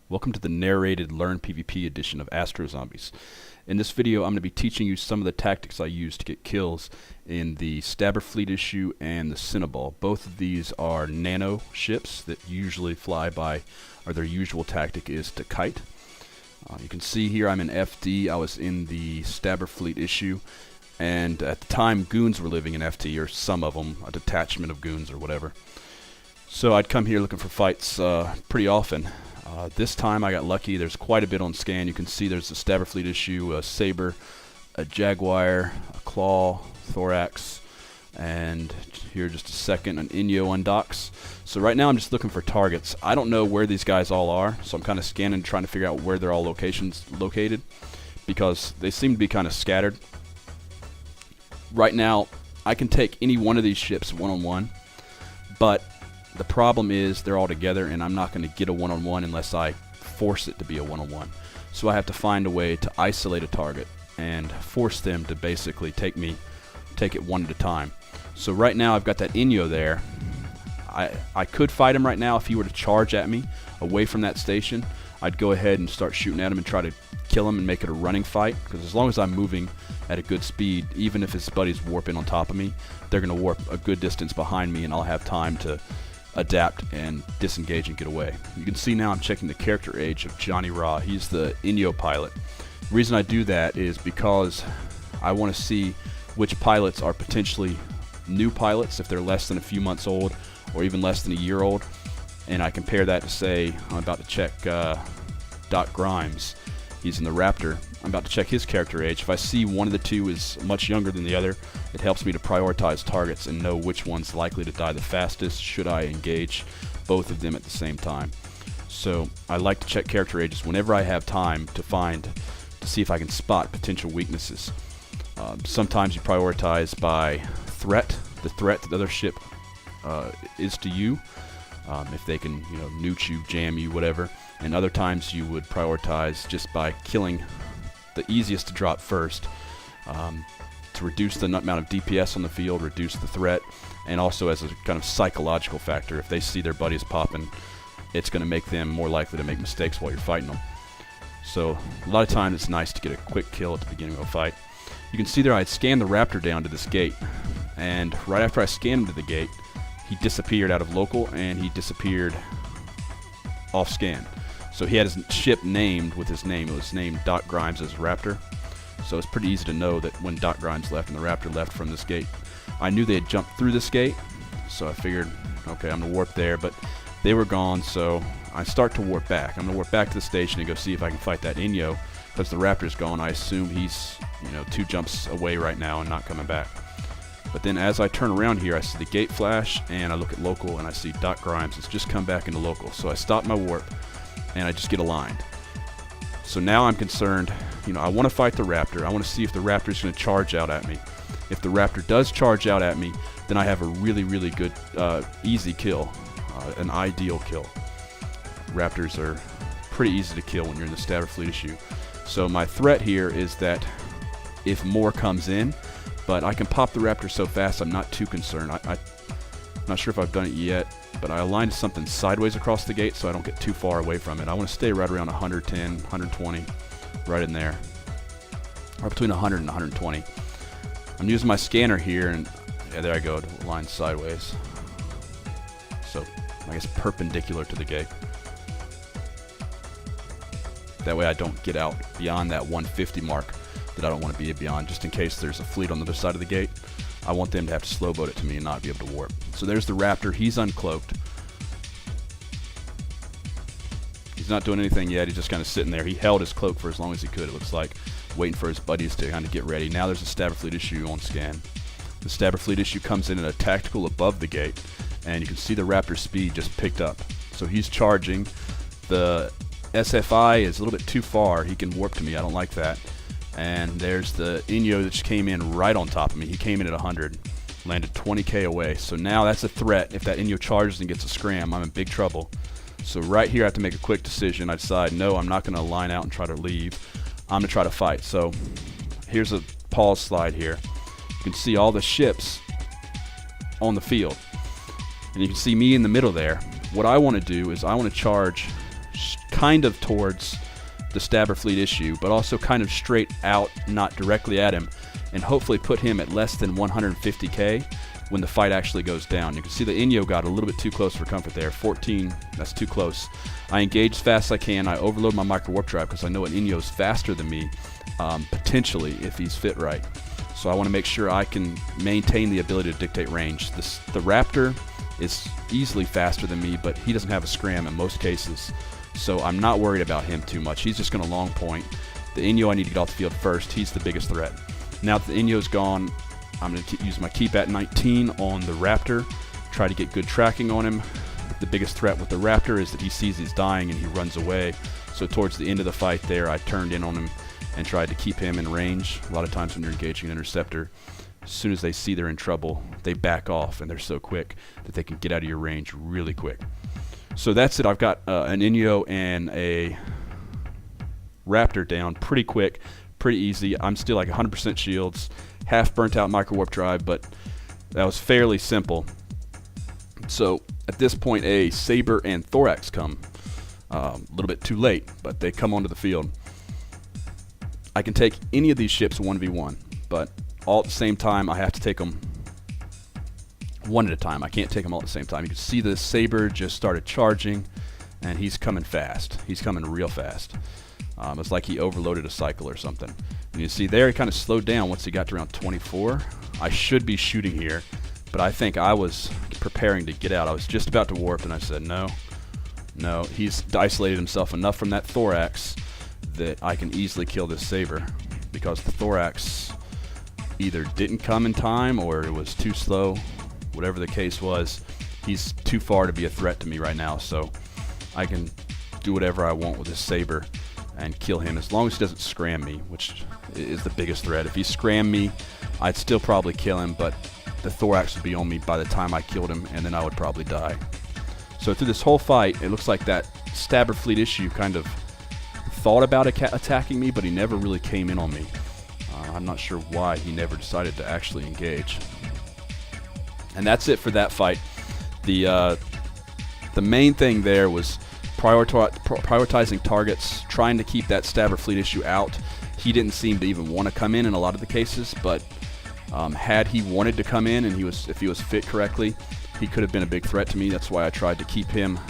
Welcome to the narrated Learn PvP edition of Astro Zombies. In this video I'm going to be teaching you some of the tactics I use to get kills in the Stabber Fleet issue and the Cinnaball. Both of these are nano ships that usually fly by, or their usual tactic is to kite. You can see here I'm in FD. I was in the Stabber Fleet issue, and at the time goons were living in FD, or some of them, a detachment of goons or whatever. So I'd come here looking for fights pretty often. This time I got lucky. There's quite a bit on scan. You can see there's a Stabber Fleet issue, a Saber, a Jaguar, a Claw, Thorax, and here just a second, an Inyo undocks. So right now I'm just looking for targets. I don't know where these guys all are, so I'm kind of scanning, trying to figure out where they're all located, because they seem to be kind of scattered. Right now I can take any one of these ships one-on-one, but the problem is they're all together, and I'm not going to get a one-on-one unless I force it to be a one-on-one. So I have to find a way to isolate a target and force them to basically take it one at a time. So right now I've got that Inyo there. I could fight him right now if he were to charge at me away from that station. I'd go ahead and start shooting at him and try to kill him and make it a running fight, because as long as I'm moving at a good speed, even if his buddies warp in on top of me, they're going to warp a good distance behind me, and I'll have time to adapt and disengage and get away. You can see now I'm checking the character age of Johnny Raw. He's the Inyo pilot. The reason I do that is because I want to see which pilots are potentially new pilots, if they're less than a few months old or even less than a year old, and I compare that to, say, I'm about to check Doc Grimes. He's in the Raptor. I'm about to check his character age. If I see one of the two is much younger than the other, it helps me to prioritize targets and know which one's likely to die the fastest should I engage both of them at the same time. So I like to check character ages whenever I have time to see if I can spot potential weaknesses. Sometimes you prioritize by threat, the threat that the other ship is to you, if they can, newt you, jam you, whatever. And other times you would prioritize just by killing the easiest to drop first, to reduce the amount of DPS on the field, reduce the threat, and also as a kind of psychological factor. If they see their buddies popping, it's going to make them more likely to make mistakes while you're fighting them. So a lot of times it's nice to get a quick kill at the beginning of a fight. You can see there I'd scanned the Raptor down to this gate, and right after I scanned him to the gate, he disappeared out of local and he disappeared off scan. So he had his ship named with his name. It was named Doc Grimes as Raptor. So it's pretty easy to know that when Doc Grimes left and the Raptor left from this gate. I knew they had jumped through this gate, so I figured, okay, I'm going to warp there, but they were gone, so I start to warp back. I'm going to warp back to the station and go see if I can fight that Inyo, because the Raptor's gone. I assume he's, 2 jumps away right now and not coming back. But then as I turn around here, I see the gate flash, and I look at local, and I see Doc Grimes has just come back into local. So I stop my warp, and I just get aligned. So now I'm concerned, I want to fight the Raptor. I want to see if the Raptor is going to charge out at me. If the Raptor does charge out at me, then I have a really, really good, easy kill, an ideal kill. Raptors are pretty easy to kill when you're in the Stabber Fleet issue. So my threat here is that if more comes in, but I can pop the Raptor so fast I'm not too concerned. I'm not sure if I've done it yet, but I aligned something sideways across the gate so I don't get too far away from it. I want to stay right around 110, 120, right in there, or between 100 and 120. I'm using my scanner here, and yeah, there I go, aligned sideways. So I guess perpendicular to the gate. That way I don't get out beyond that 150 mark that I don't want to be beyond, just in case there's a fleet on the other side of the gate. I want them to have to slow boat it to me and not be able to warp. So there's the Raptor. He's uncloaked. He's not doing anything yet. He's just kind of sitting there. He held his cloak for as long as he could, it looks like, waiting for his buddies to kind of get ready. Now there's a Stabber Fleet issue on scan. The Stabber Fleet issue comes in at a tactical above the gate, and you can see the Raptor's speed just picked up. So he's charging. The SFI is a little bit too far. He can warp to me. I don't like that. And there's the Inyo that just came in right on top of me. He came in at 100, landed 20k away. So now that's a threat. If that Inyo charges and gets a scram, I'm in big trouble. So right here I have to make a quick decision. I decide, no, I'm not going to line out and try to leave. I'm going to try to fight. So here's a pause slide here. You can see all the ships on the field. And you can see me in the middle there. What I want to do is I want to charge kind of towards the Stabber Fleet issue, but also kind of straight out, not directly at him, and hopefully put him at less than 150k when the fight actually goes down. You can see the Inyo got a little bit too close for comfort there. 14, that's too close. I engage as fast as I can. I overload my micro warp drive because I know an Inyo's faster than me, potentially, if he's fit right. So I want to make sure I can maintain the ability to dictate range. The Raptor is easily faster than me, but he doesn't have a scram in most cases, so I'm not worried about him too much. He's just going to long point. The Inyo I need to get off the field first. He's the biggest threat. Now that the Inyo's gone, I'm going to use my keep at 19 on the Raptor, try to get good tracking on him. The biggest threat with the Raptor is that he sees he's dying and he runs away. So towards the end of the fight there, I turned in on him and tried to keep him in range. A lot of times when you're engaging an interceptor, as soon as they see they're in trouble, they back off, and they're so quick that they can get out of your range really quick. So that's it. I've got an Inyo and a Raptor down pretty quick, pretty easy. I'm still like 100% shields, half burnt out micro warp drive, but that was fairly simple. So at this point, a Saber and Thorax come a little bit too late, but they come onto the field. I can take any of these ships 1v1, but all at the same time, I have to take them one at a time. I can't take them all at the same time. You can see the Saber just started charging, and he's coming fast. He's coming real fast. It's like he overloaded a cycle or something. And you see there, he kind of slowed down once he got to around 24. I should be shooting here, but I think I was preparing to get out. I was just about to warp, and I said, no. He's isolated himself enough from that Thorax that I can easily kill this Saber, because the Thorax either didn't come in time or it was too slow. Whatever the case was, he's too far to be a threat to me right now, so I can do whatever I want with this Saber and kill him as long as he doesn't scram me, which is the biggest threat. If he scrammed me, I'd still probably kill him, but the Thorax would be on me by the time I killed him, and then I would probably die. So through this whole fight, it looks like that Stabber Fleet issue kind of thought about attacking me, but he never really came in on me. I'm not sure why he never decided to actually engage. And that's it for that fight. The main thing there was prioritizing targets, trying to keep that Stabber Fleet issue out. He didn't seem to even want to come in a lot of the cases, but had he wanted to come in and if he was fit correctly, he could have been a big threat to me. That's why I tried to keep him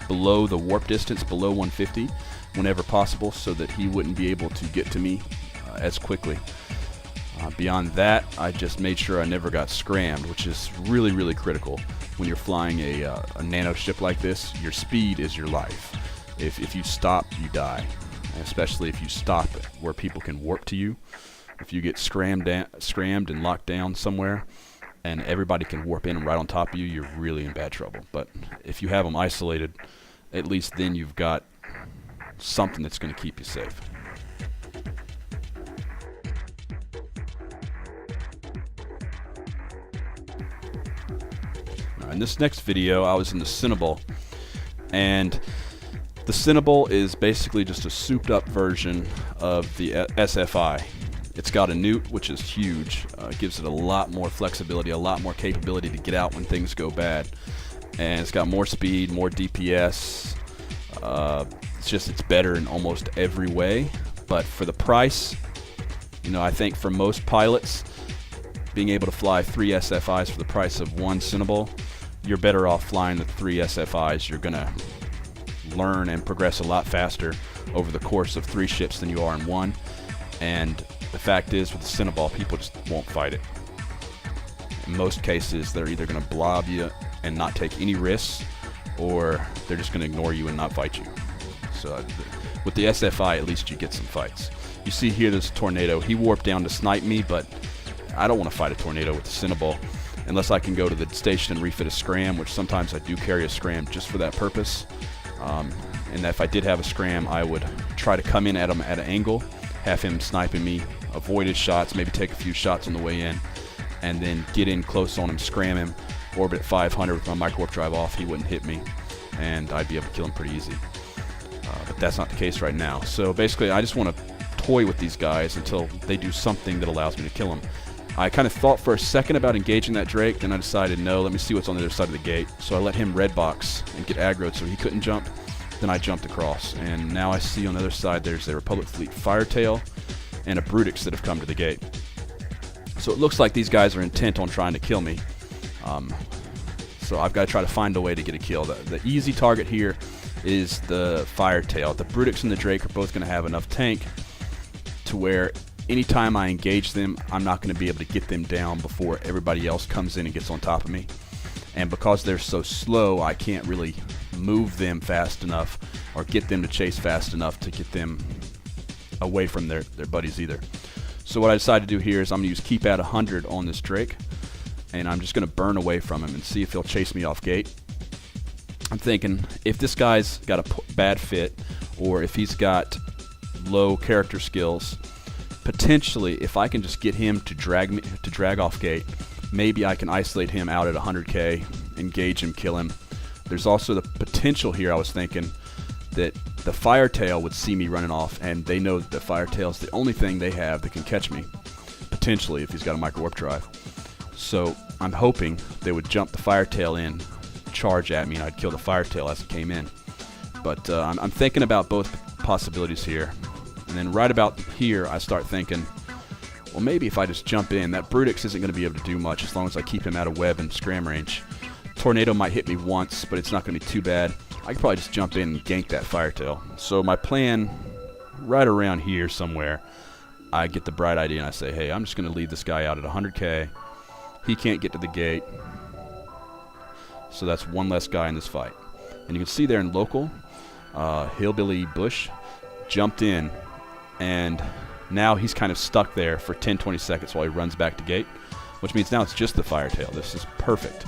below the warp distance, below 150 whenever possible, so that he wouldn't be able to get to me as quickly. Beyond that, I just made sure I never got scrammed, which is really, really critical. When you're flying a nano ship like this, your speed is your life. If you stop, you die, especially if you stop where people can warp to you. If you get scrammed and locked down somewhere and everybody can warp in right on top of you, you're really in bad trouble. But if you have them isolated, at least then you've got something that's going to keep you safe. In this next video, I was in the Cinnaball, and the Cinnaball is basically just a souped up version of the SFI. It's got a newt, which is huge. It gives it a lot more flexibility, a lot more capability to get out when things go bad. And it's got more speed, more DPS. It's better in almost every way. But for the price, I think for most pilots, being able to fly 3 SFIs for the price of 1 Cinnaball, you're better off flying the 3 SFIs. You're going to learn and progress a lot faster over the course of 3 ships than you are in 1. And the fact is, with the Cinnaball, people just won't fight it. In most cases, they're either going to blob you and not take any risks, or they're just going to ignore you and not fight you. So with the SFI, at least you get some fights. You see here this Tornado. He warped down to snipe me, but I don't want to fight a Tornado with the Cinnaball unless I can go to the station and refit a scram, which sometimes I do carry a scram just for that purpose. And if I did have a scram, I would try to come in at him at an angle, have him sniping me, avoid his shots, maybe take a few shots on the way in, and then get in close on him, scram him, orbit at 500 with my micro warp drive off. He wouldn't hit me, and I'd be able to kill him pretty easy. But that's not the case right now. So basically, I just want to toy with these guys until they do something that allows me to kill them. I kind of thought for a second about engaging that Drake, then I decided no, let me see what's on the other side of the gate. So I let him red box and get aggroed so he couldn't jump. then I jumped across, and now I see on the other side there's a Republic Fleet Firetail and a Brutix that have come to the gate. So it looks like these guys are intent on trying to kill me. So I've got to try to find a way to get a kill. The easy target here is the Firetail. The Brutix and the Drake are both going to have enough tank to where anytime I engage them, I'm not going to be able to get them down before everybody else comes in and gets on top of me. And because they're so slow, I can't really move them fast enough or get them to chase fast enough to get them away from their buddies either. So what I decided to do here is I'm going to use keep at 100 on this Drake, and I'm just going to burn away from him and see if he'll chase me off gate. I'm thinking if this guy's got a bad fit or if he's got low character skills, potentially if I can just get him to drag off gate, maybe I can isolate him out at 100k, engage him, kill him. There's also the potential here, I was thinking, that the Firetail would see me running off, and they know that the Firetail's the only thing they have that can catch me, potentially, if he's got a micro warp drive. So I'm hoping they would jump the Firetail in, charge at me, and I'd kill the Firetail as it came in. But I'm thinking about both possibilities here. And then right about here, I start thinking, well, maybe if I just jump in, that Brutix isn't going to be able to do much as long as I keep him out of web and scram range. Tornado might hit me once, but it's not going to be too bad. I could probably just jump in and gank that Firetail. So my plan, right around here somewhere, I get the bright idea and I say, hey, I'm just going to leave this guy out at 100k. He can't get to the gate. So that's one less guy in this fight. And you can see there in local, Hillbilly Bush jumped in, and now he's kind of stuck there for 10-20 seconds while he runs back to gate, which means now it's just the Firetail. This is perfect.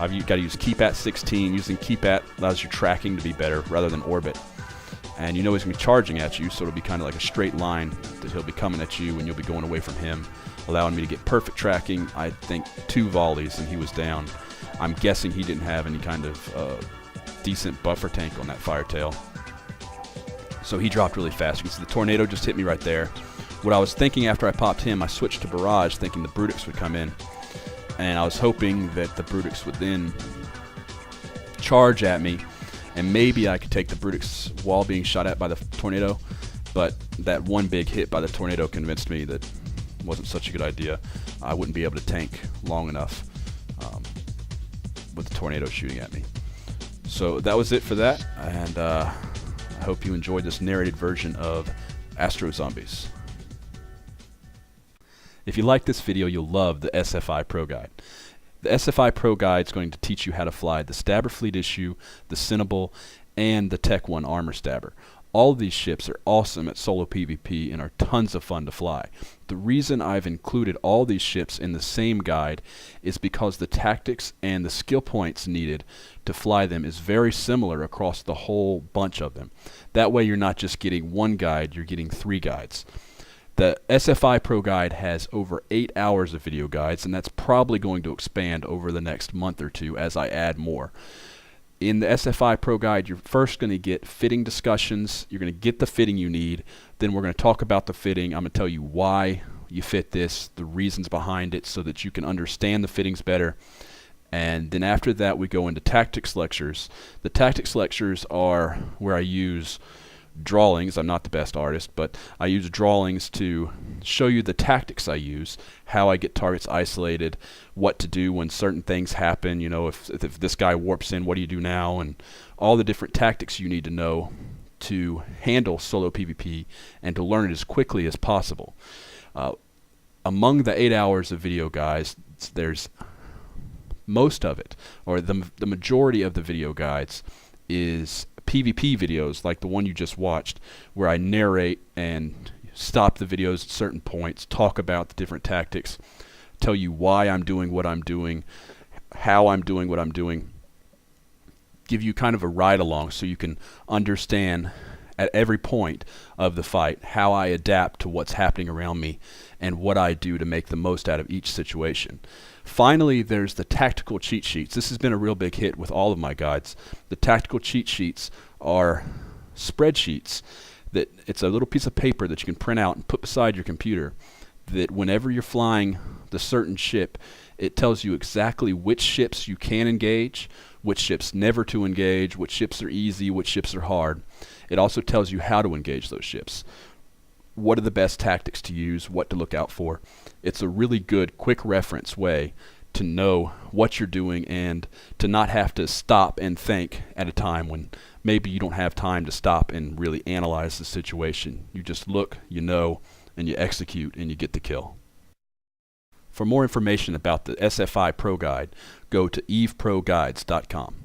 I've got to use keep at 16. Using keep at allows your tracking to be better rather than orbit. And you know he's going to be charging at you, so it'll be kind of like a straight line that he'll be coming at you and you'll be going away from him, allowing me to get perfect tracking. I think 2 volleys and he was down. I'm guessing he didn't have any kind of decent buffer tank on that Firetail. So he dropped really fast. You can see the Tornado just hit me right there. What I was thinking after I popped him, I switched to Barrage thinking the Brutix would come in. And I was hoping that the Brutix would then charge at me, and maybe I could take the Brutix while being shot at by the Tornado. But that one big hit by the Tornado convinced me that it wasn't such a good idea. I wouldn't be able to tank long enough with the Tornado shooting at me. So that was it for that, and I hope you enjoyed this narrated version of Astro Zombies. If you like this video, you'll love the SFI Pro Guide. The SFI Pro Guide is going to teach you how to fly the Stabber Fleet Issue, the Cinnable, and the Tech 1 Armor Stabber. All of these ships are awesome at solo PvP and are tons of fun to fly. The reason I've included all these ships in the same guide is because the tactics and the skill points needed to fly them is very similar across the whole bunch of them. That way you're not just getting one guide, you're getting 3 guides. The SFI Pro Guide has over 8 hours of video guides, and that's probably going to expand over the next month or two as I add more. In the SFI Pro Guide, you're first going to get fitting discussions. You're going to get the fitting you need. Then we're going to talk about the fitting. I'm going to tell you why you fit this, the reasons behind it, so that you can understand the fittings better. And then after that, we go into tactics lectures. The tactics lectures are where I use drawings. I'm not the best artist, but I use drawings to show you the tactics I use, how I get targets isolated, what to do when certain things happen. You know, if this guy warps in, what do you do now? And all the different tactics you need to know to handle solo PvP and to learn it as quickly as possible. Among the 8 hours of video, guys, there's most of it, or the majority of the video guides is PvP videos like the one you just watched, where I narrate and stop the videos at certain points, talk about the different tactics, tell you why I'm doing what I'm doing, how I'm doing what I'm doing, give you kind of a ride along so you can understand at every point of the fight how I adapt to what's happening around me and what I do to make the most out of each situation. Finally, there's the tactical cheat sheets. This has been a real big hit with all of my guides. The tactical cheat sheets are spreadsheets that it's a little piece of paper that you can print out and put beside your computer that whenever you're flying the certain ship, it tells you exactly which ships you can engage, which ships never to engage, which ships are easy, which ships are hard. It also tells you how to engage those ships. What are the best tactics to use, what to look out for. It's a really good, quick reference way to know what you're doing and to not have to stop and think at a time when maybe you don't have time to stop and really analyze the situation. You just look, you know, and you execute and you get the kill. For more information about the SFI Pro Guide, go to eveproguides.com.